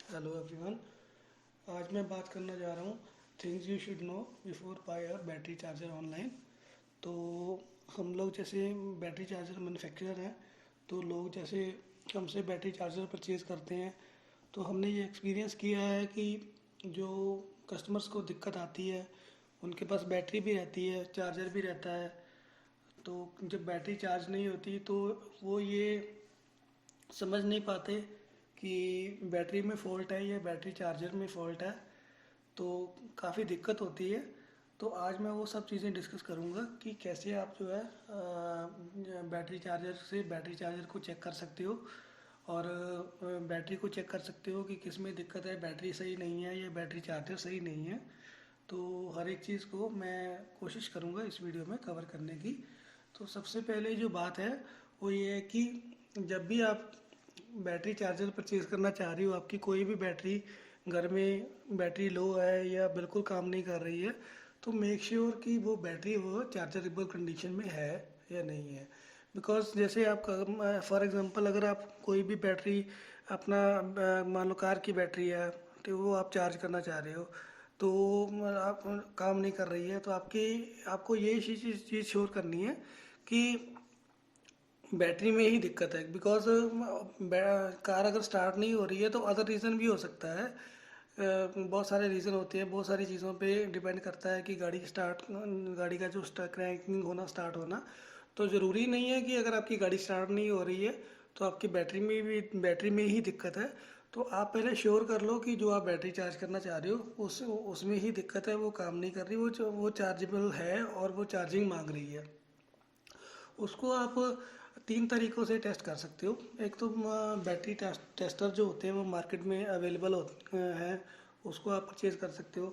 Hello everyone. आज मैं बात करना जा रहा हूँ things you should know before buy a battery charger online. तो हम लोग जैसे बैटरी चार्जर मैन्युफैक्चरर हैं, तो लोग जैसे हमसे बैटरी चार्जर परचेज़ करते हैं, तो हमने ये एक्सपीरियंस किया है कि जो कस्टमर्स को दिक्कत आती है, उनके पास बैटरी भी रहती है, चार्जर भी रहता है, तो जब बैटरी चार्ज नहीं होती तो वो ये समझ नहीं पाते कि बैटरी में फ़ॉल्ट है या बैटरी चार्जर में फ़ॉल्ट है। तो काफ़ी दिक्कत होती है। तो आज मैं वो सब चीज़ें डिस्कस करूँगा कि कैसे आप जो है बैटरी चार्जर से बैटरी चार्जर को चेक कर सकते हो, और बैटरी को चेक कर सकते हो कि किस में दिक्कत है, बैटरी सही नहीं है या बैटरी चार्जर सही नहीं है। तो हर एक चीज़ को मैं कोशिश करूँगा इस वीडियो में कवर करने की। तो सबसे पहले जो बात है वो ये है कि जब भी आप बैटरी चार्जर परचेज़ करना चाह रही हो, आपकी कोई भी बैटरी घर में बैटरी लो है या बिल्कुल काम नहीं कर रही है, तो मेक श्योर कि वो बैटरी वो चार्जरेबल कंडीशन में है या नहीं है। बिकॉज जैसे आप फॉर एग्जांपल अगर आप कोई भी बैटरी अपना मान लो कार की बैटरी है, तो वो आप चार्ज करना चाह रहे हो, तो आप काम नहीं कर रही है, तो आपको ये चीज़ श्योर करनी है कि बैटरी में ही दिक्कत है। बिकॉज कार अगर स्टार्ट नहीं हो रही है तो अदर रीज़न भी हो सकता है। बहुत सारे रीज़न होते हैं, बहुत सारी चीज़ों पे डिपेंड करता है कि गाड़ी का जो क्रैंकिंग होना स्टार्ट होना। तो ज़रूरी नहीं है कि अगर आपकी गाड़ी स्टार्ट नहीं हो रही है तो आपकी बैटरी में ही दिक्कत है। तो आप पहले श्योर कर लो कि जो आप बैटरी चार्ज करना चाह रहे हो उसमें ही दिक्कत है, वो काम नहीं कर रही, वो चार्जेबल है और वो चार्जिंग मांग रही है। उसको आप तीन तरीक़ों से टेस्ट कर सकते हो। एक तो बैटरी टेस्टर जो होते हैं वो मार्केट में अवेलेबल हैं, उसको आप परचेज़ कर सकते हो।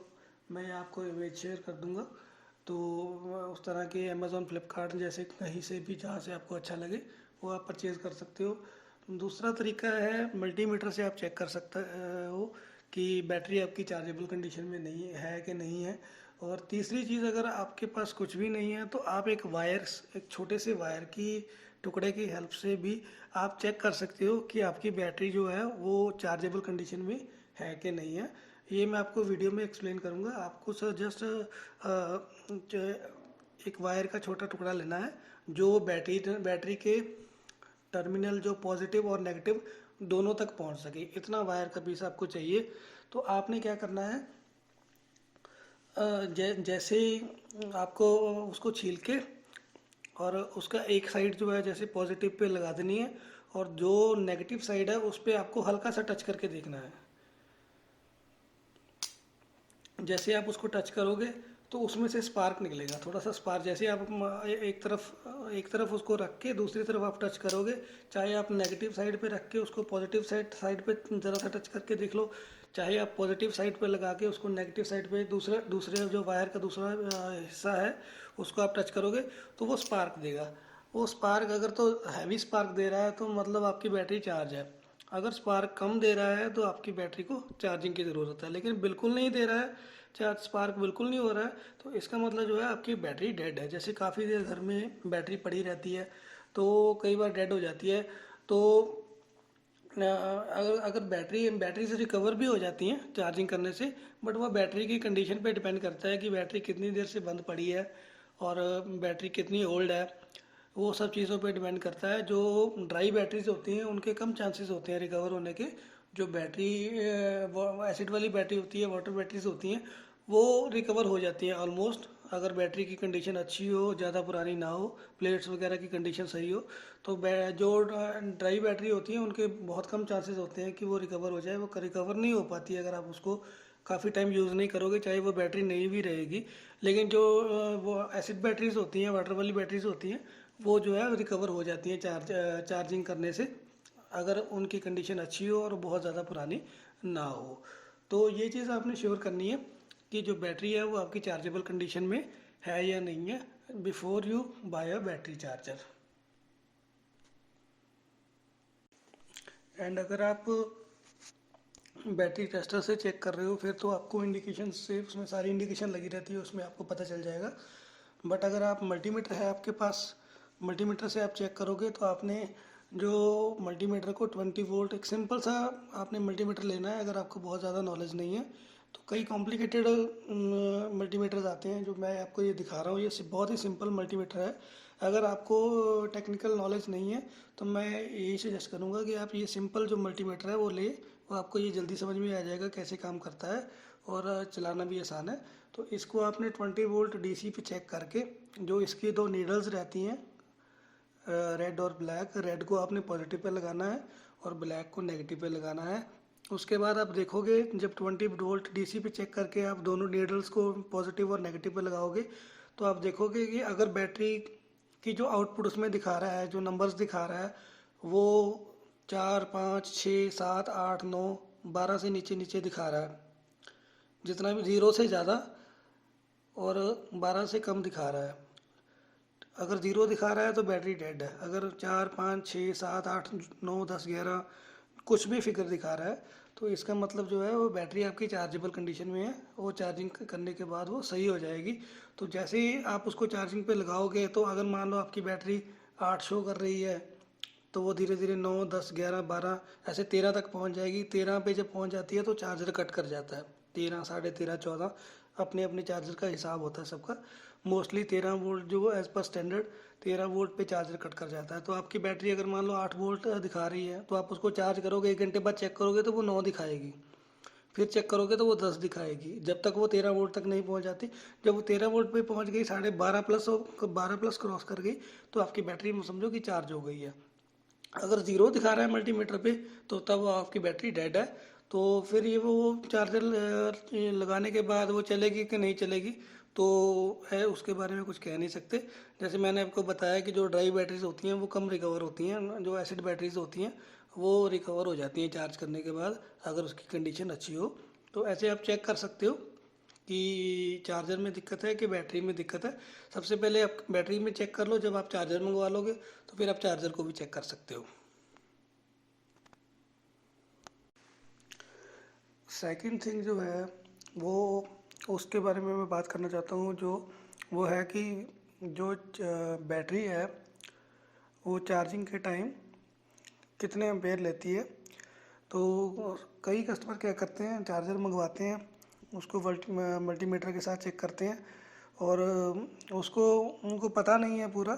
मैं आपको इमेज शेयर कर दूंगा। तो उस तरह के अमेज़ॉन फ्लिपकार्ट जैसे कहीं से भी जहाँ से आपको अच्छा लगे वो आप परचेज़ कर सकते हो। दूसरा तरीका है मल्टीमीटर से आप चेक कर सकते हो कि बैटरी आपकी चार्जेबल कंडीशन में नहीं है कि नहीं है। और तीसरी चीज़, अगर आपके पास कुछ भी नहीं है तो आप एक छोटे से वायर की टुकड़े की हेल्प से भी आप चेक कर सकते हो कि आपकी बैटरी जो है वो चार्जेबल कंडीशन में है कि नहीं है। ये मैं आपको वीडियो में एक्सप्लेन करूँगा। आपको सर जस्ट एक वायर का छोटा टुकड़ा लेना है जो बैटरी के टर्मिनल जो पॉजिटिव और नेगेटिव दोनों तक पहुंच सके, इतना वायर का पीस आपको चाहिए। तो आपने क्या करना है, जैसे ही आपको उसको छील के और उसका एक साइड जो है जैसे पॉजिटिव पे लगा देनी है, और जो नेगेटिव साइड है उस पर आपको हल्का सा टच करके देखना है। जैसे आप उसको टच करोगे तो उसमें से स्पार्क निकलेगा, थोड़ा सा स्पार्क। जैसे आप एक तरफ उसको रख के दूसरी तरफ आप टच करोगे, चाहे आप नेगेटिव साइड पे रख के उसको पॉजिटिव साइड पे ज़रा सा टच करके देख लो, चाहे आप पॉजिटिव साइड पे लगा के उसको नेगेटिव साइड पे दूसरे दूसरे जो वायर का दूसरा हिस्सा है उसको आप टच करोगे तो वो स्पार्क देगा। वो स्पार्क अगर तो हैवी स्पार्क दे रहा है तो मतलब आपकी बैटरी चार्ज है। अगर स्पार्क कम दे रहा है तो आपकी बैटरी को चार्जिंग की ज़रूरत है। लेकिन बिल्कुल नहीं दे रहा है, चार्ज स्पार्क बिल्कुल नहीं हो रहा है, तो इसका मतलब जो है आपकी बैटरी डेड है। जैसे काफ़ी देर घर में बैटरी पड़ी रहती है तो कई बार डेड हो जाती है। तो अगर अगर बैटरी बैटरी से रिकवर भी हो जाती हैं चार्जिंग करने से, बट वह बैटरी की कंडीशन पे डिपेंड करता है कि बैटरी कितनी देर से बंद पड़ी है और बैटरी कितनी ओल्ड है। वो सब चीज़ों पे डिपेंड करता है। जो ड्राई बैटरीज होती हैं उनके कम चांसेस होते हैं रिकवर होने के। जो बैटरी एसिड वाली बैटरी होती है, वाटर बैटरीज होती हैं, वो रिकवर हो जाती हैं ऑलमोस्ट, अगर बैटरी की कंडीशन अच्छी हो, ज़्यादा पुरानी ना हो, प्लेट्स वगैरह की कंडीशन सही हो। तो जो ड्राई बैटरी होती हैं उनके बहुत कम चांसेस होते हैं कि वो रिकवर हो जाए। वो रिकवर नहीं हो पाती अगर आप उसको काफ़ी टाइम यूज़ नहीं करोगे, चाहे वो बैटरी नई भी रहेगी। लेकिन जो वो एसिड बैटरीज होती हैं, वाटर वाली बैटरीज होती हैं, वो जो है रिकवर हो जाती हैं चार्जिंग करने से, अगर उनकी कंडीशन अच्छी हो और बहुत ज़्यादा पुरानी ना हो। तो ये चीज़ आपने श्योर करनी है कि जो बैटरी है वो आपकी चार्जेबल कंडीशन में है या नहीं है before you buy a battery charger. And अगर आप बैटरी टेस्टर से चेक कर रहे हो फिर तो आपको इंडिकेशन से, उसमें सारी इंडिकेशन लगी रहती है, उसमें आपको पता चल जाएगा। बट अगर आप मल्टीमीटर है आपके पास, मल्टीमीटर से आप चेक करोगे तो आपने जो मल्टीमीटर को 20 वोल्ट, एक सिंपल सा आपने मल्टीमीटर लेना है। अगर आपको बहुत ज़्यादा नॉलेज नहीं है तो कई कॉम्प्लिकेटेड मल्टीमीटर्स आते हैं, जो मैं आपको ये दिखा रहा हूँ ये बहुत ही सिंपल मल्टीमीटर है। अगर आपको टेक्निकल नॉलेज नहीं है तो मैं यही सजेस्ट करूँगा कि आप ये सिंपल जो मल्टीमीटर है वो ले, वो आपको ये जल्दी समझ में आ जाएगा कैसे काम करता है और चलाना भी आसान है। तो इसको आपने 20 वोल्ट डीसी पे चेक करके, जो इसकी दो नीडल्स रहती हैं रेड और ब्लैक, रेड को आपने पॉजिटिव पे लगाना है और ब्लैक को नेगेटिव पे लगाना है। उसके बाद आप देखोगे जब 20 वोल्ट डीसी पे चेक करके आप दोनों नीडल्स को पॉजिटिव और नेगेटिव पे लगाओगे तो आप देखोगे कि अगर बैटरी की जो आउटपुट उसमें दिखा रहा है, जो नंबर्स दिखा रहा है वो 4, 5, 6, 7, 8, 9, 12 से नीचे नीचे दिखा रहा है। जितना भी 0 से ज़्यादा और 12 से कम दिखा रहा है। अगर 0 दिखा रहा है तो बैटरी डेड है। अगर 4, 5, 6, 7, 8, 9, 10, 11 कुछ भी फिगर दिखा रहा है तो इसका मतलब जो है वो बैटरी आपकी चार्जेबल कंडीशन में है, वो चार्जिंग करने के बाद वो सही हो जाएगी। तो जैसे ही आप उसको चार्जिंग पे लगाओगे तो अगर मान लो आपकी बैटरी 8 शो कर रही है तो वो धीरे धीरे 9, 10, 11, 12 ऐसे 13 तक पहुंच जाएगी। 13 पे जब पहुंच जाती है तो चार्जर कट कर जाता है। 13, 13.5, 14 अपने अपने चार्जर का हिसाब होता है सबका। मोस्टली 13 वोल्ट जो एज पर स्टैंडर्ड 13 वोल्ट पे चार्जर कट कर जाता है। तो आपकी बैटरी अगर मान लो 8 वोल्ट दिखा रही है तो आप उसको चार्ज करोगे, 1 घंटे बाद चेक करोगे तो वो 9 दिखाएगी, फिर चेक करोगे तो वो 10 दिखाएगी, जब तक वो 13 वोल्ट तक नहीं पहुंच जाती। जब वो 13 वोल्ट पे पहुंच गई, 12.5 प्लस, 12 प्लस क्रॉस कर गई तो आपकी बैटरी समझो कि चार्ज हो गई है। अगर 0 दिखा रहा है मल्टीमीटर पे तो तब आपकी बैटरी डेड है। तो फिर ये वो चार्जर लगाने के बाद वो चलेगी कि नहीं चलेगी तो है, उसके बारे में कुछ कह नहीं सकते। जैसे मैंने आपको बताया कि जो ड्राई बैटरीज होती हैं वो कम रिकवर होती हैं, जो एसिड बैटरीज होती हैं वो रिकवर हो जाती हैं चार्ज करने के बाद, अगर उसकी कंडीशन अच्छी हो। तो ऐसे आप चेक कर सकते हो कि चार्जर में दिक्कत है कि बैटरी में दिक्कत है। सबसे पहले आप बैटरी में चेक कर लो, जब आप चार्जर मंगवा लोगे तो फिर आप चार्जर को भी चेक कर सकते हो। सेकंड थिंग जो है वो, उसके बारे में मैं बात करना चाहता हूँ, जो वो है कि जो बैटरी है वो चार्जिंग के टाइम कितने एम्पेयर लेती है। तो कई कस्टमर क्या करते हैं, चार्जर मंगवाते हैं, उसको मल्टीमीटर के साथ चेक करते हैं और उसको उनको पता नहीं है पूरा।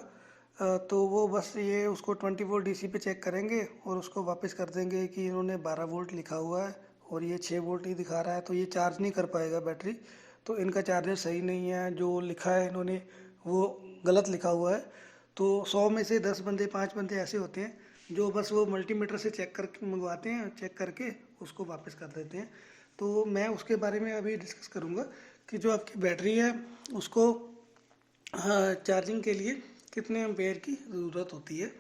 तो वो बस ये उसको 20 वोल्ट डीसी पे चेक करेंगे और उसको वापस कर देंगे कि इन्होंने 12 वोल्ट लिखा हुआ है और ये 6 वोल्ट ही दिखा रहा है तो ये चार्ज नहीं कर पाएगा बैटरी। तो इनका चार्जर सही नहीं है, जो लिखा है इन्होंने वो गलत लिखा हुआ है। तो 100 में से 10 बंदे, 5 बंदे ऐसे होते हैं जो बस वो मल्टीमीटर से चेक करके मंगवाते हैं, चेक करके उसको वापस कर देते हैं। तो मैं उसके बारे में अभी डिस्कस करूँगा कि जो आपकी बैटरी है उसको, हाँ, चार्जिंग के लिए कितने एम्पेयर की ज़रूरत होती है।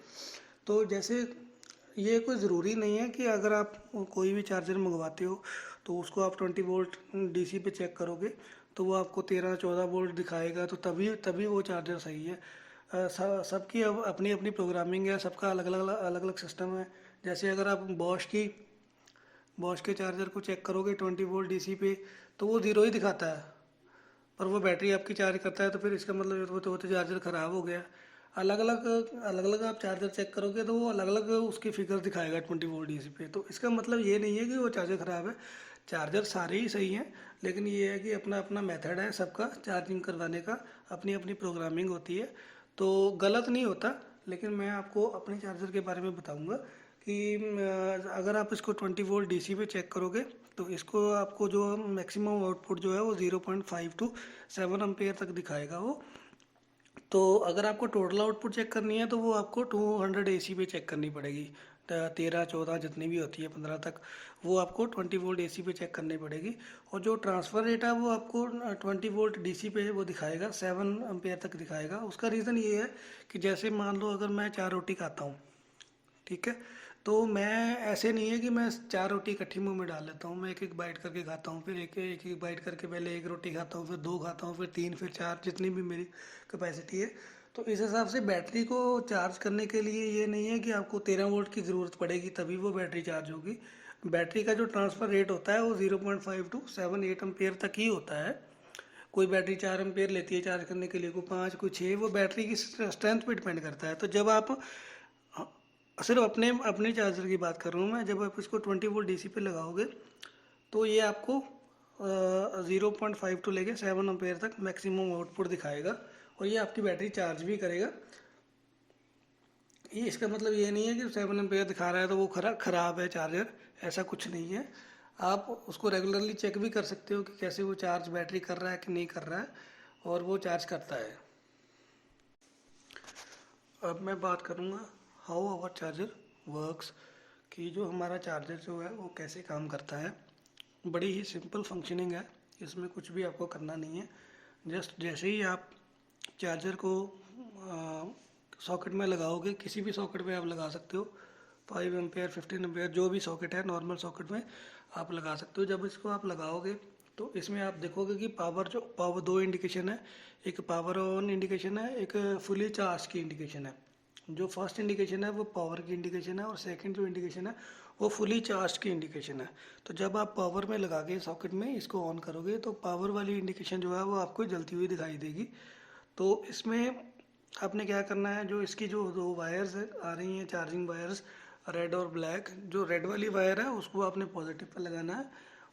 तो जैसे ये कोई ज़रूरी नहीं है कि अगर आप कोई भी चार्जर मंगवाते हो तो उसको आप 20 वोल्ट डीसी पे चेक करोगे तो वो आपको 13, 14 वोल्ट दिखाएगा तो तभी तभी वो चार्जर सही है। सबकी अब अपनी अपनी प्रोग्रामिंग है, सबका अलग अलग अलग अलग सिस्टम है। जैसे अगर आप बॉश के चार्जर को चेक करोगे 20 वोल्ट डीसी पे तो वो 0 ही दिखाता है, पर वो बैटरी आपकी चार्ज करता है तो फिर इसका मतलब वो तो चार्जर ख़राब हो गया। अलग अलग आप चार्जर चेक करोगे तो वो अलग अलग उसकी फिगर दिखाएगा 20 वोल्ट डीसी पे। तो इसका मतलब ये नहीं है कि वो चार्जर ख़राब है, चार्जर सारे ही सही हैं। लेकिन ये है कि अपना अपना मेथड है सबका चार्जिंग करवाने का, अपनी अपनी प्रोग्रामिंग होती है। तो गलत नहीं होता, लेकिन मैं आपको अपने चार्जर के बारे में बताऊंगा कि अगर आप इसको 20 वोल्ट डीसी पे चेक करोगे तो इसको आपको जो मैक्सिमम आउटपुट जो है वो 0.5 टू 7 एम्पेयर तक दिखाएगा वो। तो अगर आपको टोटल आउटपुट चेक करनी है तो वो आपको 200 एसी पे चेक करनी पड़ेगी। 13, 14 जितनी भी होती है, 15 तक, वो आपको 20 वोल्ट एसी पे चेक करनी पड़ेगी। और जो ट्रांसफ़र रेट है वो आपको 20 वोल्ट डीसी पे वो दिखाएगा, 7 एम्पेयर तक दिखाएगा। उसका रीज़न ये है कि जैसे मान लो अगर मैं 4 रोटी खाता हूँ, ठीक है, तो मैं ऐसे नहीं है कि मैं 4 रोटी इकट्ठी मुंह में डाल लेता हूँ, मैं एक एक बाइट करके खाता हूँ, फिर एक एक एक बाइट करके पहले एक रोटी खाता हूँ, फिर 2 खाता हूँ, फिर 3, फिर 4, जितनी भी मेरी कैपेसिटी है। तो इस हिसाब से बैटरी को चार्ज करने के लिए ये नहीं है कि आपको 13 वोल्ट की ज़रूरत पड़ेगी तभी वो बैटरी चार्ज होगी। बैटरी का जो ट्रांसफ़र रेट होता है वो 0.5 टू 7, 8 एम्पेयर तक ही होता है। कोई बैटरी 4 एम्पेयर लेती है चार्ज करने के लिए, कोई 5, कोई 6, वो बैटरी की स्ट्रेंथ पे डिपेंड करता है। तो जब आप सिर्फ अपने अपने चार्जर की बात कर रहा हूँ मैं। जब आप इसको 20 वोल्ट डीसी पे लगाओगे तो ये आपको 0.5 टू लेके 7 एम्पेयर तक मैक्सिमम आउटपुट दिखाएगा, और ये आपकी बैटरी चार्ज भी करेगा। ये इसका मतलब ये नहीं है कि 7 एम्पेयर दिखा रहा है तो वो खराब है चार्जर, ऐसा कुछ नहीं है। आप उसको रेगुलरली चेक भी कर सकते हो कि कैसे वो चार्ज बैटरी कर रहा है कि नहीं कर रहा है, और वो चार्ज करता है। अब मैं बात करूँगा हाउ आवर चार्जर वर्क्स, कि जो हमारा चार्जर जो है वो कैसे काम करता है। बड़ी ही सिंपल फंक्शनिंग है, इसमें कुछ भी आपको करना नहीं है। जस्ट जैसे ही आप चार्जर को सॉकेट में लगाओगे, किसी भी सॉकेट में आप लगा सकते हो, 5 एम्पेयर 15 एम्पेयर जो भी सॉकेट है नॉर्मल सॉकेट में आप लगा सकते हो। जब इसको आप लगाओगे तो इसमें आप देखोगे कि पावर दो इंडिकेशन है, एक पावर ऑन इंडिकेशन है, एक फुली चार्ज की इंडिकेशन है। जो फर्स्ट इंडिकेशन है वो पावर की इंडिकेशन है, और सेकंड जो इंडिकेशन है वो फुली चार्ज की इंडिकेशन है। तो जब आप पावर में लगा के सॉकेट में इसको ऑन करोगे तो पावर वाली इंडिकेशन जो है वो आपको जलती हुई दिखाई देगी। तो इसमें आपने क्या करना है, जो इसकी जो दो वायर्स आ रही हैं चार्जिंग वायर्स, रेड और ब्लैक, जो रेड वाली वायर है उसको आपने पॉजिटिव पे लगाना है,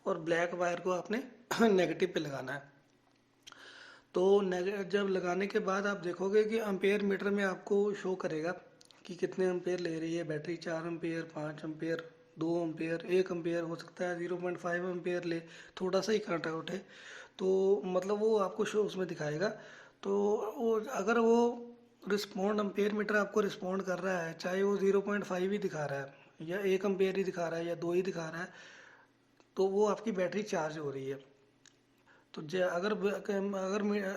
और ब्लैक वायर को आपने नेगेटिव पे लगाना है। तो जब लगाने के बाद आप देखोगे कि एम्पेयर मीटर में आपको शो करेगा कि कितने एम्पेयर ले रही है battery, 4 ampere, 5 ampere, 2 ampere, 1 ampere, हो सकता है 0.5 एम्पेयर ले, थोड़ा सा ही कांटा उठे, तो मतलब वो आपको शो उसमें दिखाएगा। तो वो अगर वो रिस्पॉन्ड एम्पेयर मीटर आपको रिस्पॉन्ड कर रहा है, चाहे वो 0.5 ही दिखा रहा है या 1 एम्पेयर ही दिखा रहा है या 2 ही दिखा रहा है, तो वो आपकी बैटरी चार्ज हो रही है। तो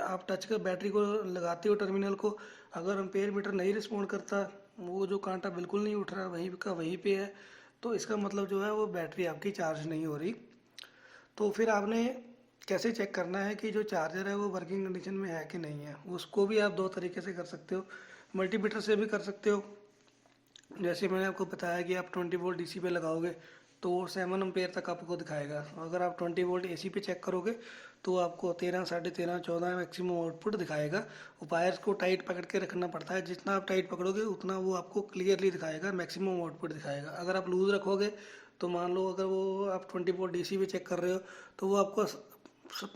आप टच कर बैटरी को लगाते हो टर्मिनल को, अगर एम्पेयर मीटर नहीं रिस्पॉन्ड करता, वो जो कांटा बिल्कुल नहीं उठ रहा वहीं का वहीं पे है, तो इसका मतलब जो है वो बैटरी आपकी चार्ज नहीं हो रही। तो फिर आपने कैसे चेक करना है कि जो चार्जर है वो वर्किंग कंडीशन में है कि नहीं है, उसको भी आप दो तरीके से कर सकते हो। मल्टीमीटर से भी कर सकते हो, जैसे मैंने आपको बताया कि आप 20 वोल्ट डीसी पे लगाओगे तो 7 एम्पेयर तक आपको दिखाएगा। अगर आप 20 वोल्ट एसी पे चेक करोगे तो आपको 13, 13.5, 14 मैक्सिमम आउटपुट दिखाएगा। वो वायर्स को टाइट पकड़ के रखना पड़ता है, जितना आप टाइट पकड़ोगे उतना वो आपको क्लियरली दिखाएगा, मैक्सिमम आउटपुट दिखाएगा। अगर आप लूज़ रखोगे तो मान लो अगर वो आप 20 वोल्ट डीसी पे चेक कर रहे हो तो वो आपको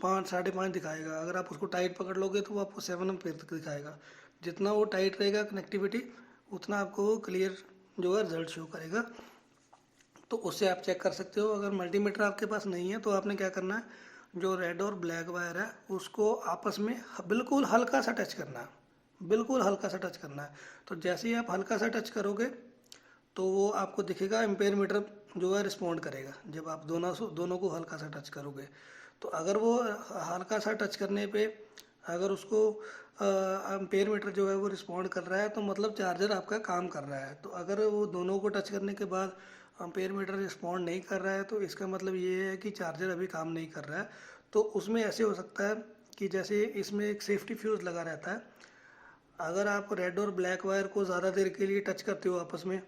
5, 5.5 दिखाएगा। अगर आप उसको टाइट पकड़ लोगे तो वो आपको 7 एम्पेयर तक दिखाएगा। जितना वो टाइट रहेगा कनेक्टिविटी, उतना आपको वो क्लियर जो है रिजल्ट शो करेगा। तो उससे आप चेक कर सकते हो। अगर मल्टीमीटर आपके पास नहीं है तो आपने क्या करना है, जो रेड और ब्लैक वायर है उसको आपस में बिल्कुल हल्का सा टच करना है, बिल्कुल हल्का सा टच करना है। तो जैसे ही आप हल्का सा टच करोगे तो वो आपको दिखेगा, एम्पेयर मीटर जो है रिस्पॉन्ड करेगा जब आप दोनों को हल्का सा टच करोगे। तो अगर वो हल्का सा टच करने पे अगर उसको एम्पेयर मीटर जो है वो रिस्पॉन्ड कर रहा है तो मतलब चार्जर आपका काम कर रहा है। तो अगर वो दोनों को टच करने के बाद एम्पेयर मीटर रिस्पॉन्ड नहीं कर रहा है तो इसका मतलब ये है कि चार्जर अभी काम नहीं कर रहा है। तो उसमें ऐसे हो सकता है कि जैसे इसमें एक सेफ्टी फ्यूज़ लगा रहता है, अगर आप रेड और ब्लैक वायर को ज़्यादा देर के लिए टच करते हो आपस में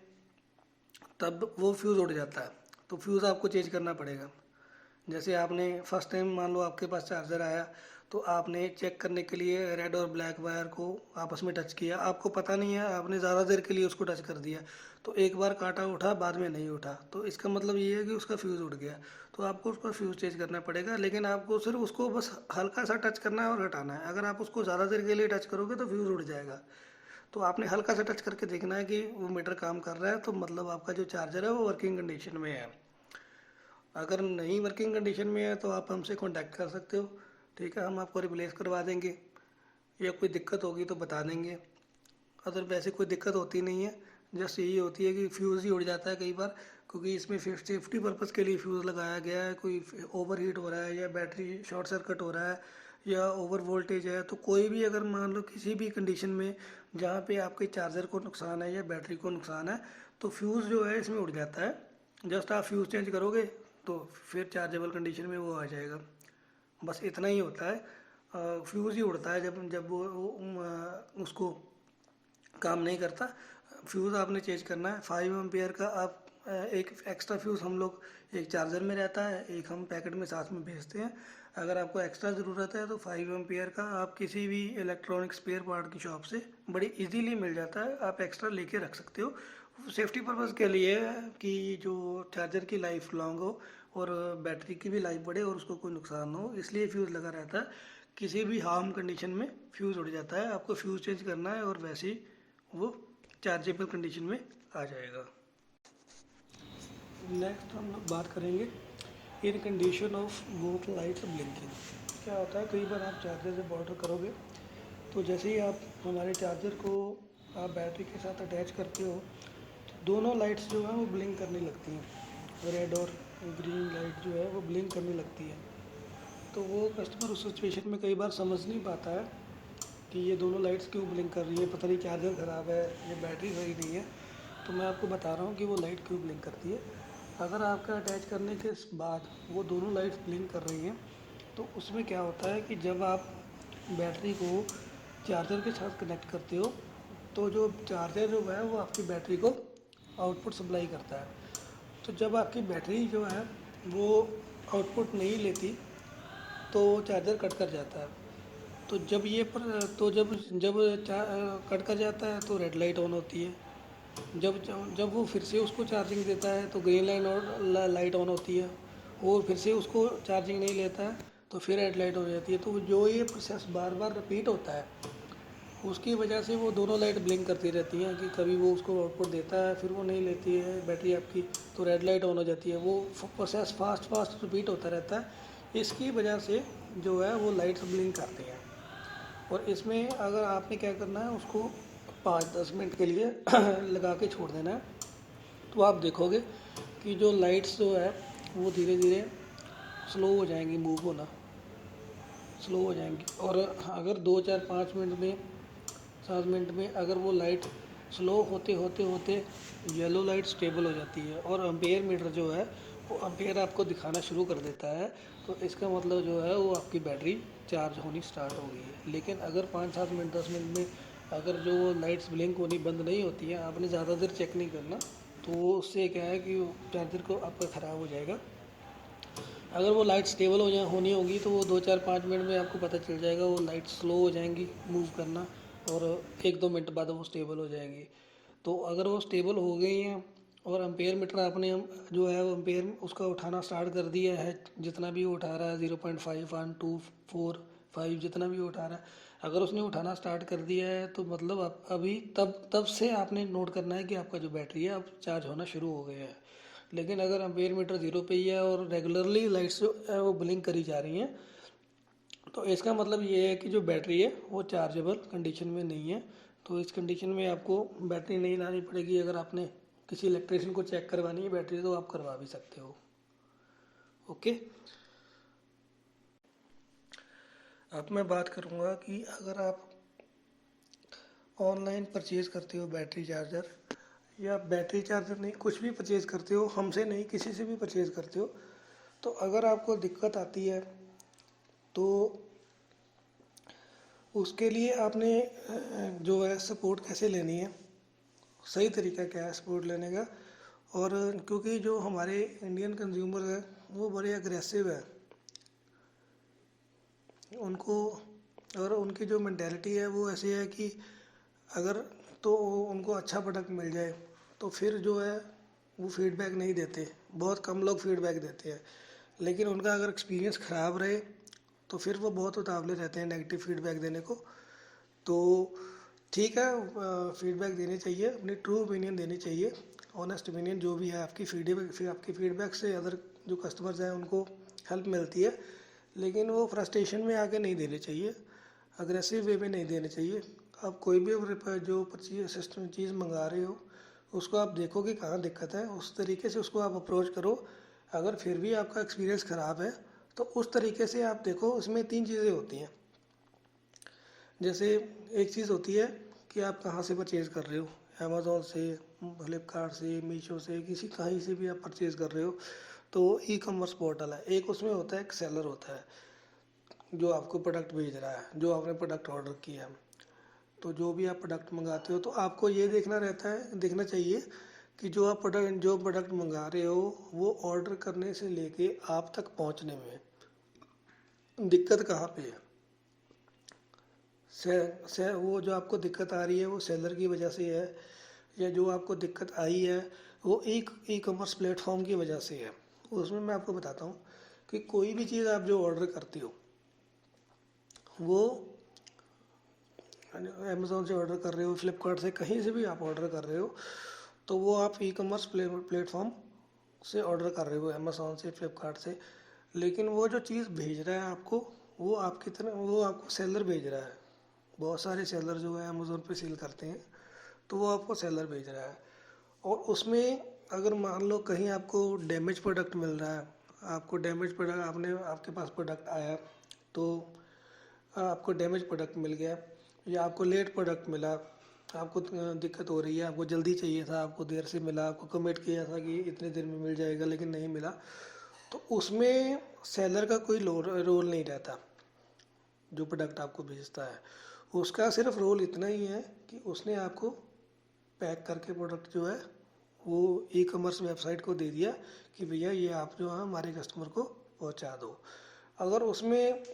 तब वो फ्यूज़ उड़ जाता है, तो फ्यूज़ आपको चेंज करना पड़ेगा। जैसे आपने फर्स्ट टाइम मान लो आपके पास चार्जर आया तो आपने चेक करने के लिए रेड और ब्लैक वायर को आपस में टच किया, आपको पता नहीं है, आपने ज़्यादा देर के लिए उसको टच कर दिया, तो एक बार कांटा उठा बाद में नहीं उठा, तो इसका मतलब ये है कि उसका फ्यूज़ उड़ गया। तो आपको उसका फ्यूज़ चेंज करना पड़ेगा, लेकिन आपको सिर्फ उसको बस हल्का सा टच करना है और हटाना है। अगर आप उसको ज़्यादा देर के लिए टच करोगे तो फ्यूज़ उड़ जाएगा। तो आपने हल्का सा टच करके देखना है कि वो मीटर काम कर रहा है, तो मतलब आपका जो चार्जर है वो वर्किंग कंडीशन में है। अगर नहीं वर्किंग कंडीशन में है तो आप हमसे कांटेक्ट कर सकते हो, ठीक है, हम आपको रिप्लेस करवा देंगे, या कोई दिक्कत होगी तो बता देंगे। अगर वैसे कोई दिक्कत होती नहीं है, जस्ट यही होती है कि फ्यूज़ ही उड़ जाता है कई बार, क्योंकि इसमें सेफ्टी पर्पज़ के लिए फ्यूज़ लगाया गया है। कोई ओवर हीट हो रहा है या बैटरी शॉर्ट सर्किट हो रहा है या ओवर वोल्टेज है, तो कोई भी अगर मान लो किसी भी कंडीशन में जहाँ पे आपके चार्जर को नुकसान है या बैटरी को नुकसान है तो फ्यूज़ जो है इसमें उड़ जाता है। जस्ट आप फ्यूज़ चेंज करोगे तो फिर चार्जेबल कंडीशन में वो आ जाएगा। बस इतना ही होता है, फ्यूज़ ही उड़ता है जब जब उसको काम नहीं करता। फ्यूज़ आपने चेंज करना है। 5 एम्पेयर का आप एक एक्स्ट्रा फ्यूज़ हम लोग एक चार्जर में रहता है, एक हम पैकेट में साथ में भेजते हैं। अगर आपको एक्स्ट्रा ज़रूरत है तो 5 एम्पेयर का आप किसी भी इलेक्ट्रॉनिक स्पेयर पार्ट की शॉप से बड़ी इजीली मिल जाता है, आप एक्स्ट्रा लेके रख सकते हो। सेफ्टी पर्पज़ के लिए है कि जो चार्जर की लाइफ लॉन्ग हो और बैटरी की भी लाइफ बढ़े और उसको कोई नुकसान ना हो, इसलिए फ्यूज़ लगा रहता है। किसी भी हार्म कंडीशन में फ्यूज़ उड़ जाता है, आपको फ्यूज़ चेंज करना है और वैसे ही वो चार्जेबल कंडीशन में आ जाएगा। नेक्स्ट हम लोग बात करेंगे in condition of both lights blinking. क्या होता है, कई बार आप चार्जर जब ऑर्डर करोगे तो जैसे ही आप हमारे चार्जर को आप बैटरी के साथ अटैच करते हो तो दोनों लाइट्स जो हैं वो ब्लिंक करने लगती हैं, रेड और ग्रीन लाइट जो है वो ब्लिंक करने लगती है। तो वो कस्टमर उस सिचुएशन में कई बार समझ नहीं पाता है कि ये दोनों लाइट्स क्यों ब्लिंक कर रही है, पता नहीं चार्जर ख़राब है, ये बैटरी सही नहीं है। तो मैं आपको बता रहा हूँ कि वो लाइट क्यों ब्लिंक करती है। अगर आपका अटैच करने के बाद वो दोनों लाइट्स ब्लिंक कर रही हैं तो उसमें क्या होता है कि जब आप बैटरी को चार्जर के साथ कनेक्ट करते हो तो जो चार्जर जो है वो आपकी बैटरी को आउटपुट सप्लाई करता है। तो जब आपकी बैटरी जो है वो आउटपुट नहीं लेती तो चार्जर कट कर जाता है। तो जब ये पर तो जब जब कट कर जाता है तो रेड लाइट ऑन होती है। जब जब वो फिर से उसको चार्जिंग देता है तो ग्रीन लाइट और लाइट ऑन होती है, और फिर से उसको चार्जिंग नहीं लेता है तो फिर रेड लाइट हो जाती है। तो जो ये प्रोसेस बार बार रिपीट होता है उसकी वजह से वो दोनों लाइट ब्लिंक करती रहती हैं कि कभी वो उसको आउटपुट देता है फिर वो नहीं लेती है बैटरी आपकी, तो रेड लाइट ऑन हो जाती है। वो प्रोसेस फास्ट फास्ट रिपीट होता रहता है, इसकी वजह से जो है वो लाइट्स ब्लिंक करती हैं। और इसमें अगर आपने क्या करना है, उसको 5-10 मिनट के लिए लगा के छोड़ देना है, तो आप देखोगे कि जो लाइट्स जो है वो धीरे धीरे स्लो हो जाएंगी, मूव होना स्लो हो जाएंगी। और अगर 2-4-5 मिनट में 7 मिनट में अगर वो लाइट स्लो होते होते होते येलो लाइट स्टेबल हो जाती है और एम्पेयर मीटर जो है वो एम्पेयर आपको दिखाना शुरू कर देता है, तो इसका मतलब जो है वो आपकी बैटरी चार्ज होनी स्टार्ट हो गई है। लेकिन अगर 5-7 मिनट 10 मिनट में अगर जो वो लाइट्स ब्लिंक होनी बंद नहीं होती है, आपने ज़्यादा देर चेक नहीं करना, तो उससे क्या है कि चार्जर को आपका ख़राब हो जाएगा। अगर वो लाइट स्टेबल हो जाए होनी होगी तो वो 2-4-5 मिनट में आपको पता चल जाएगा, वो लाइट स्लो हो जाएंगी मूव करना और 1-2 मिनट बाद वो स्टेबल हो जाएंगी। तो अगर वो स्टेबल हो गई हैं और एम्पेयर मीटर आपने जो है वो एम्पेयर उसका उठाना स्टार्ट कर दिया है, जितना भी वो उठा रहा है 0.5 1 2 4 5 जितना भी वो उठा रहा है, अगर उसने उठाना स्टार्ट कर दिया है तो मतलब आप अभी तब तब से आपने नोट करना है कि आपका जो बैटरी है अब चार्ज होना शुरू हो गया है। लेकिन अगर एम्पेयर मीटर 0 पे ही है और रेगुलरली लाइट्स जो है वो ब्लिंक करी जा रही हैं, तो इसका मतलब ये है कि जो बैटरी है वो चार्जेबल कंडीशन में नहीं है। तो इस कंडीशन में आपको बैटरी नहीं लानी पड़ेगी। अगर आपने किसी इलेक्ट्रिशियन को चेक करवानी है बैटरी तो आप करवा भी सकते हो। ओके, अब मैं बात करूँगा कि अगर आप ऑनलाइन परचेज़ करते हो बैटरी चार्जर, या बैटरी चार्जर नहीं कुछ भी परचेज़ करते हो, हमसे नहीं किसी से भी परचेज़ करते हो, तो अगर आपको दिक्कत आती है तो उसके लिए आपने जो है सपोर्ट कैसे लेनी है, सही तरीका क्या है सपोर्ट लेने का। और क्योंकि जो हमारे इंडियन कंज्यूमर है वो बड़े अग्रेसिव है, उनको और उनकी जो मैंटेलिटी है वो ऐसी है कि अगर तो उनको अच्छा प्रोडक्ट मिल जाए तो फिर जो है वो फीडबैक नहीं देते, बहुत कम लोग फीडबैक देते हैं। लेकिन उनका अगर एक्सपीरियंस ख़राब रहे तो फिर वो बहुत उतावले रहते हैं नेगेटिव फीडबैक देने को। तो ठीक है, फीडबैक देनी चाहिए, अपनी ट्रू ओपिनियन देनी चाहिए, ऑनेस्ट ओपिनियन जो भी है। आपकी फीडबैक फिर आपकी फीडबैक से अदर जो कस्टमर्स हैं उनको हेल्प मिलती है, लेकिन वो फ्रस्ट्रेशन में आके नहीं देने चाहिए, अग्रेसिव वे में नहीं देने चाहिए। आप कोई भी जो परचेज सिस्टम चीज़ मंगा रहे हो उसको आप देखो कि कहाँ दिक्कत है, उस तरीके से उसको आप अप्रोच करो। अगर फिर भी आपका एक्सपीरियंस ख़राब है तो उस तरीके से आप देखो। उसमें 3 चीज़ें होती हैं। जैसे एक चीज़ होती है कि आप कहाँ से परचेज़ कर रहे हो, अमेज़ोन से, फ्लिपकार्ट से, मीशो से, किसी कहीं से भी आप परचेज़ कर रहे हो तो ई कॉमर्स पोर्टल है। एक उसमें होता है, एक सेलर होता है जो आपको प्रोडक्ट भेज रहा है, जो आपने प्रोडक्ट ऑर्डर किया है। तो जो भी आप प्रोडक्ट मंगाते हो तो आपको ये देखना चाहिए कि जो प्रोडक्ट मंगा रहे हो वो ऑर्डर करने से लेके आप तक पहुंचने में दिक्कत कहाँ पे है। से वो जो आपको दिक्कत आ रही है वो सेलर की वजह से है, या जो आपको दिक्कत आई है वो एक ई कॉमर्स प्लेटफॉर्म की वजह से है। उसमें मैं आपको बताता हूँ कि कोई भी चीज़ आप जो ऑर्डर करते हो वो अमेज़ोन से ऑर्डर कर रहे हो, फ्लिपकार्ट से, कहीं से भी आप ऑर्डर कर रहे हो, तो वो आप ई कॉमर्स प्लेटफॉर्म से ऑर्डर कर रहे हो, अमेज़ोन से, फ्लिपकार्ट से। लेकिन वो जो चीज़ भेज रहा है आपको, वो आपकी तरह वो आपको सेलर भेज रहा है। बहुत सारे सेलर जो है अमेज़ोन पे सेल करते हैं, तो वो आपको सेलर भेज रहा है। और उसमें अगर मान लो कहीं आपको डैमेज प्रोडक्ट मिल रहा है, आपको डैमेज प्रोडक्ट आपके पास प्रोडक्ट आया, तो आपको डैमेज प्रोडक्ट मिल गया या आपको लेट प्रोडक्ट मिला, आपको दिक्कत हो रही है, आपको जल्दी चाहिए था, आपको देर से मिला, आपको कमिट किया था कि इतने दिन में मिल जाएगा लेकिन नहीं मिला, तो उसमें सेलर का कोई रोल नहीं रहता। जो प्रोडक्ट आपको भेजता है उसका सिर्फ रोल इतना ही है कि उसने आपको पैक करके प्रोडक्ट जो है वो ई कॉमर्स वेबसाइट को दे दिया कि भैया ये आप जो है हमारे कस्टमर को पहुंचा दो। अगर उसमें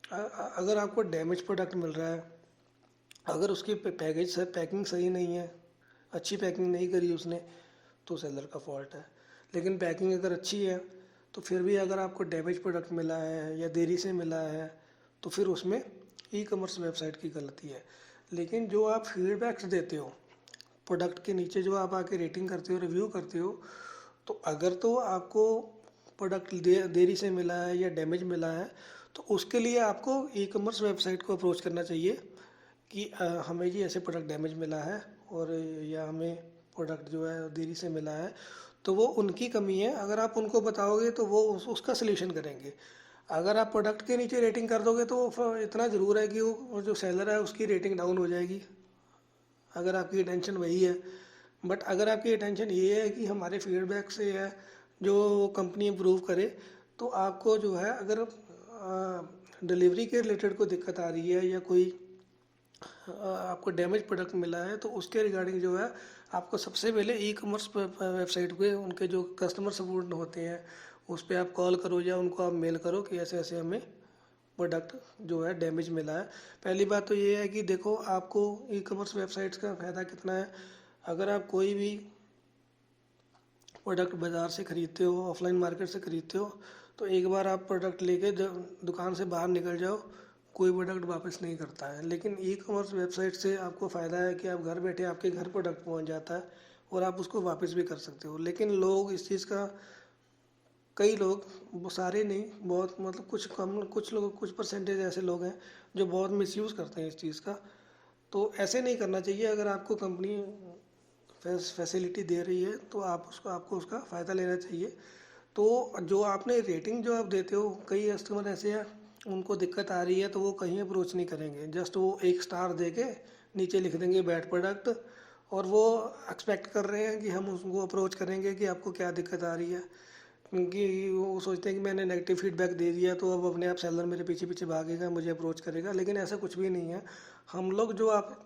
अगर आपको डैमेज प्रोडक्ट मिल रहा है, अगर उसकी पैकिंग सही नहीं है, अच्छी पैकिंग नहीं करी उसने, तो सेलर का फॉल्ट है। लेकिन पैकिंग अगर अच्छी है तो फिर भी अगर आपको डैमेज प्रोडक्ट मिला है या देरी से मिला है तो फिर उसमें ई कॉमर्स वेबसाइट की गलती है। लेकिन जो आप फीडबैक्स देते हो प्रोडक्ट के नीचे, जो आप आके रेटिंग करते हो, रिव्यू करते हो, तो अगर तो आपको प्रोडक्ट देरी से मिला है या डैमेज मिला है तो उसके लिए आपको ई कॉमर्स वेबसाइट को अप्रोच करना चाहिए कि हमें जी ऐसे प्रोडक्ट डैमेज मिला है और या हमें प्रोडक्ट जो है देरी से मिला है। तो वो उनकी कमी है, अगर आप उनको बताओगे तो वो उसका सलूशन करेंगे। अगर आप प्रोडक्ट के नीचे रेटिंग कर दोगे तो इतना ज़रूर है कि वो जो सेलर है उसकी रेटिंग डाउन हो जाएगी, अगर आपकी अटेंशन वही है। बट अगर आपकी अटेंशन ये है कि हमारे फीडबैक से है जो कंपनी इम्प्रूव करे, तो आपको जो है अगर डिलीवरी के रिलेटेड कोई दिक्कत आ रही है या कोई आपको डैमेज प्रोडक्ट मिला है तो उसके रिगार्डिंग जो है आपको सबसे पहले ई कॉमर्स वेबसाइट पे उनके जो कस्टमर सपोर्ट होते हैं उस पर आप कॉल करो या उनको आप मेल करो कि ऐसे ऐसे हमें प्रोडक्ट जो है डैमेज मिला है। पहली बात तो ये है कि देखो आपको ई कॉमर्स वेबसाइट्स का फ़ायदा कितना है। अगर आप कोई भी प्रोडक्ट बाज़ार से ख़रीदते हो, ऑफलाइन मार्केट से ख़रीदते हो, तो एक बार आप प्रोडक्ट लेके दुकान से बाहर निकल जाओ, कोई प्रोडक्ट वापस नहीं करता है। लेकिन ई कॉमर्स वेबसाइट से आपको फ़ायदा है कि आप घर बैठे आपके घर प्रोडक्ट पहुंच जाता है और आप उसको वापस भी कर सकते हो। लेकिन लोग इस चीज़ का, कई लोग, वो सारे नहीं, बहुत मतलब कुछ कम, कुछ लोग, कुछ परसेंटेज ऐसे लोग हैं जो बहुत मिसयूज़ करते हैं इस चीज़ का। तो ऐसे नहीं करना चाहिए। अगर आपको कंपनी फैसिलिटी दे रही है तो आपको उसका फ़ायदा लेना चाहिए। तो जो आपने रेटिंग जो आप देते हो, कई कस्टमर ऐसे हैं उनको दिक्कत आ रही है तो वो कहीं अप्रोच नहीं करेंगे, जस्ट वो 1 स्टार दे के नीचे लिख देंगे बैड प्रोडक्ट, और वो एक्सपेक्ट कर रहे हैं कि हम उसको अप्रोच करेंगे कि आपको क्या दिक्कत आ रही है। क्योंकि वो सोचते हैं कि मैंने नेगेटिव फीडबैक दे दिया तो अब अपने आप सेलर मेरे पीछे पीछे भागेगा, मुझे अप्रोच करेगा। लेकिन ऐसा कुछ भी नहीं है। हम लोग जो आप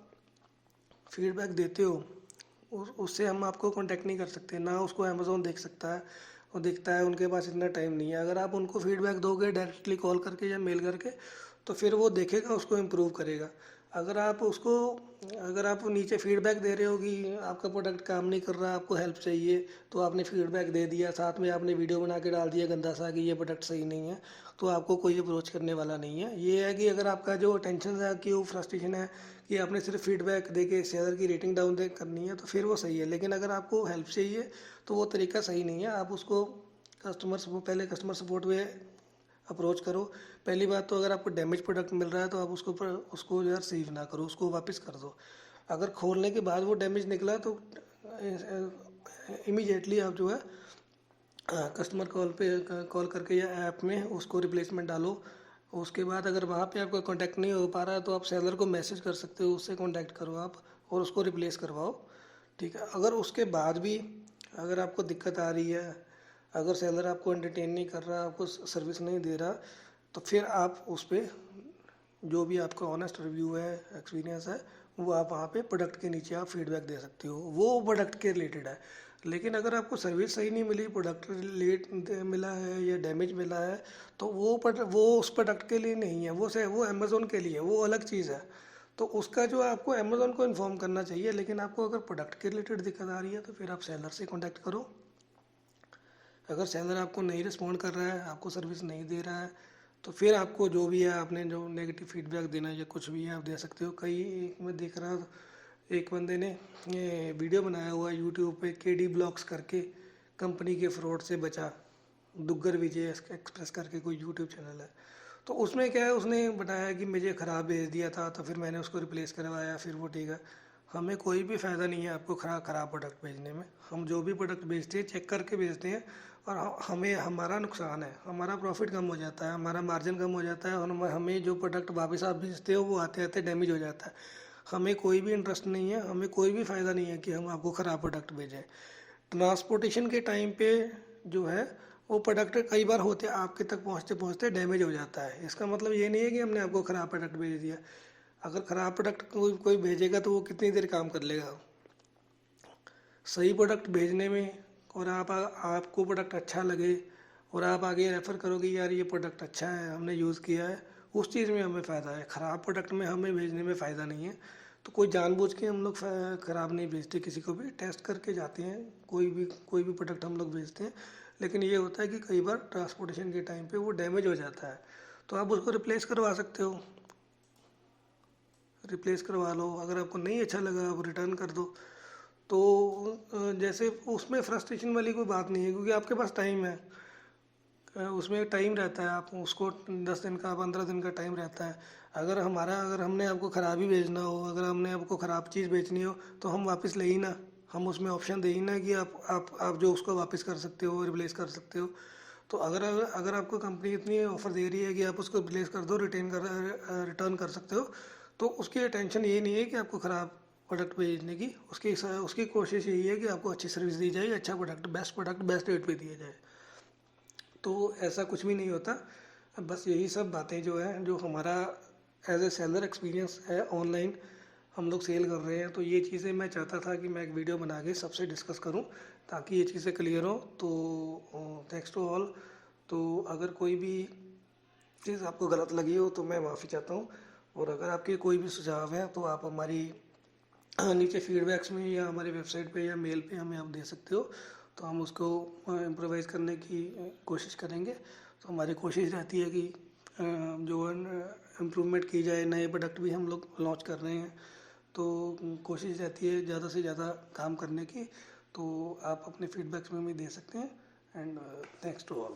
फीडबैक देते हो उससे हम आपको कांटेक्ट नहीं कर सकते, ना उसको अमेज़ोन देख सकता है, वो देखता है, उनके पास इतना टाइम नहीं है। अगर आप उनको फीडबैक दोगे डायरेक्टली कॉल करके या मेल करके, तो फिर वो देखेगा, उसको इम्प्रूव करेगा। अगर आप नीचे फीडबैक दे रहे हो कि आपका प्रोडक्ट काम नहीं कर रहा, आपको हेल्प चाहिए, तो आपने फीडबैक दे दिया, साथ में आपने वीडियो बना के डाल दिया गंदा सा कि ये प्रोडक्ट सही नहीं है, तो आपको कोई अप्रोच करने वाला नहीं है। ये है कि अगर आपका जो टेंशन है कि वो फ्रस्ट्रेशन है कि आपने सिर्फ फीडबैक दे के शेयर की रेटिंग डाउन दे करनी है, तो फिर वो सही है। लेकिन अगर आपको हेल्प चाहिए तो वो तरीका सही नहीं है। आप उसको पहले कस्टमर सपोर्ट में अप्रोच करो। पहली बात तो अगर आपको डैमेज प्रोडक्ट मिल रहा है तो आप उसको यार सेव ना करो, उसको वापस कर दो। अगर खोलने के बाद वो डैमेज निकला तो इमीडिएटली आप जो है कस्टमर कॉल करके या ऐप में उसको रिप्लेसमेंट डालो। उसके बाद अगर वहाँ पे आपका कांटेक्ट नहीं हो पा रहा है तो आप सेलर को मैसेज कर सकते हो, उससे कांटेक्ट करो आप और उसको रिप्लेस करवाओ। ठीक है। अगर उसके बाद भी अगर आपको दिक्कत आ रही है, अगर सेलर आपको एंटरटेन नहीं कर रहा, आपको सर्विस नहीं दे रहा, तो फिर आप उस पर जो भी आपका ऑनेस्ट रिव्यू है, एक्सपीरियंस है, वो आप वहाँ पे प्रोडक्ट के नीचे आप फीडबैक दे सकते हो, वो प्रोडक्ट के रिलेटेड है। लेकिन अगर आपको सर्विस सही नहीं मिली, प्रोडक्ट लेट मिला है या डैमेज मिला है, तो वो उस प्रोडक्ट के लिए नहीं है, वो अमेज़ोन के लिए, वो अलग चीज़ है। तो उसका जो है आपको अमेज़ॉन को इन्फॉर्म करना चाहिए। लेकिन आपको अगर प्रोडक्ट के रिलेटेड दिक्कत आ रही है तो फिर आप सेलर से कॉन्टैक्ट करो। अगर सेलर आपको नहीं रिस्पॉन्ड कर रहा है, आपको सर्विस नहीं दे रहा है, तो फिर आपको जो भी है आपने जो नेगेटिव फीडबैक देना है या कुछ भी है आप दे सकते हो। कई मैं देख रहा था, एक बंदे ने ये वीडियो बनाया हुआ है यूट्यूब पे, केडी ब्लॉग्स करके, कंपनी के फ्रॉड से बचा, दुग्गर विजय एक्सप्रेस करके कोई यूट्यूब चैनल है। तो उसमें क्या है, उसने बताया कि मुझे ख़राब भेज दिया था तो फिर मैंने उसको रिप्लेस करवाया, फिर वो ठीक है। हमें कोई भी फ़ायदा नहीं है आपको ख़राब प्रोडक्ट भेजने में। हम जो भी प्रोडक्ट भेजते हैं चेक करके भेजते हैं, और हमें हमारा नुकसान है, हमारा प्रॉफिट कम हो जाता है, हमारा मार्जिन कम हो जाता है, और हमें जो प्रोडक्ट वापस आप भेजते हो वो आते आते डैमेज हो जाता है। हमें कोई भी इंटरेस्ट नहीं है, हमें कोई भी फ़ायदा नहीं है कि हम आपको ख़राब प्रोडक्ट भेजें। ट्रांसपोर्टेशन के टाइम पे जो है वो प्रोडक्ट कई बार होते आपके तक पहुंचते पहुंचते डैमेज हो जाता है। इसका मतलब ये नहीं है कि हमने आपको ख़राब प्रोडक्ट भेज दिया। अगर ख़राब प्रोडक्ट कोई कोई भेजेगा तो वो कितनी देर काम कर लेगा। सही प्रोडक्ट भेजने में, और आपको प्रोडक्ट अच्छा लगे और आप आगे रेफ़र करोगे यार ये प्रोडक्ट अच्छा है, हमने यूज़ किया है, उस चीज़ में हमें फ़ायदा है। ख़राब प्रोडक्ट में हमें भेजने में फ़ायदा नहीं है। तो कोई जानबूझ के हम लोग ख़राब नहीं भेजते किसी को भी, टेस्ट करके जाते हैं कोई भी प्रोडक्ट हम लोग भेजते हैं। लेकिन ये होता है कि कई बार ट्रांसपोर्टेशन के टाइम पे वो डैमेज हो जाता है, तो आप उसको रिप्लेस करवा सकते हो। रिप्लेस करवा लो। अगर आपको नहीं अच्छा लगा आप रिटर्न कर दो। तो जैसे उसमें फ्रस्ट्रेशन वाली कोई बात नहीं है, क्योंकि आपके पास टाइम है। उसमें टाइम रहता है, आप उसको 10 दिन का 15 दिन का टाइम रहता है। अगर हमने आपको ख़राब ही भेजना हो, अगर हमने आपको ख़राब चीज़ बेचनी हो तो हम वापस ले ही ना, हम उसमें ऑप्शन दे ही ना कि आप जो उसको वापस कर सकते हो, रिप्लेस कर सकते हो। तो अगर अगर आपको कंपनी इतनी ऑफ़र दे रही है कि आप उसको रिप्लेस कर दो, रिटर्न कर सकते हो, तो उसकी टेंशन ये नहीं है कि आपको ख़राब प्रोडक्ट भेजने की। उसकी कोशिश यही है कि आपको अच्छी सर्विस दी जाए, अच्छा प्रोडक्ट बेस्ट रेट पे दिया जाए। तो ऐसा कुछ भी नहीं होता। बस यही सब बातें जो है, जो हमारा एज ए सेलर एक्सपीरियंस है ऑनलाइन, हम लोग सेल कर रहे हैं, तो ये चीज़ें मैं चाहता था कि मैं एक वीडियो बना के सबसे डिस्कस करूं ताकि ये चीज़ें क्लियर हो। तो थैंक्स टू ऑल। तो अगर कोई भी चीज़ आपको गलत लगी हो तो मैं माफ़ी चाहता हूँ। और अगर आपके कोई भी सुझाव हैं तो आप हमारी नीचे फीडबैक्स में या हमारी वेबसाइट पे या मेल पे हमें आप दे सकते हो, तो हम उसको इम्प्रोवाइज़ करने की कोशिश करेंगे। तो हमारी कोशिश रहती है कि जो इम्प्रूवमेंट की जाए, नए प्रोडक्ट भी हम लोग लॉन्च कर रहे हैं, तो कोशिश रहती है ज़्यादा से ज़्यादा काम करने की। तो आप अपने फीडबैक्स में भी दे सकते हैं। And thanks to all.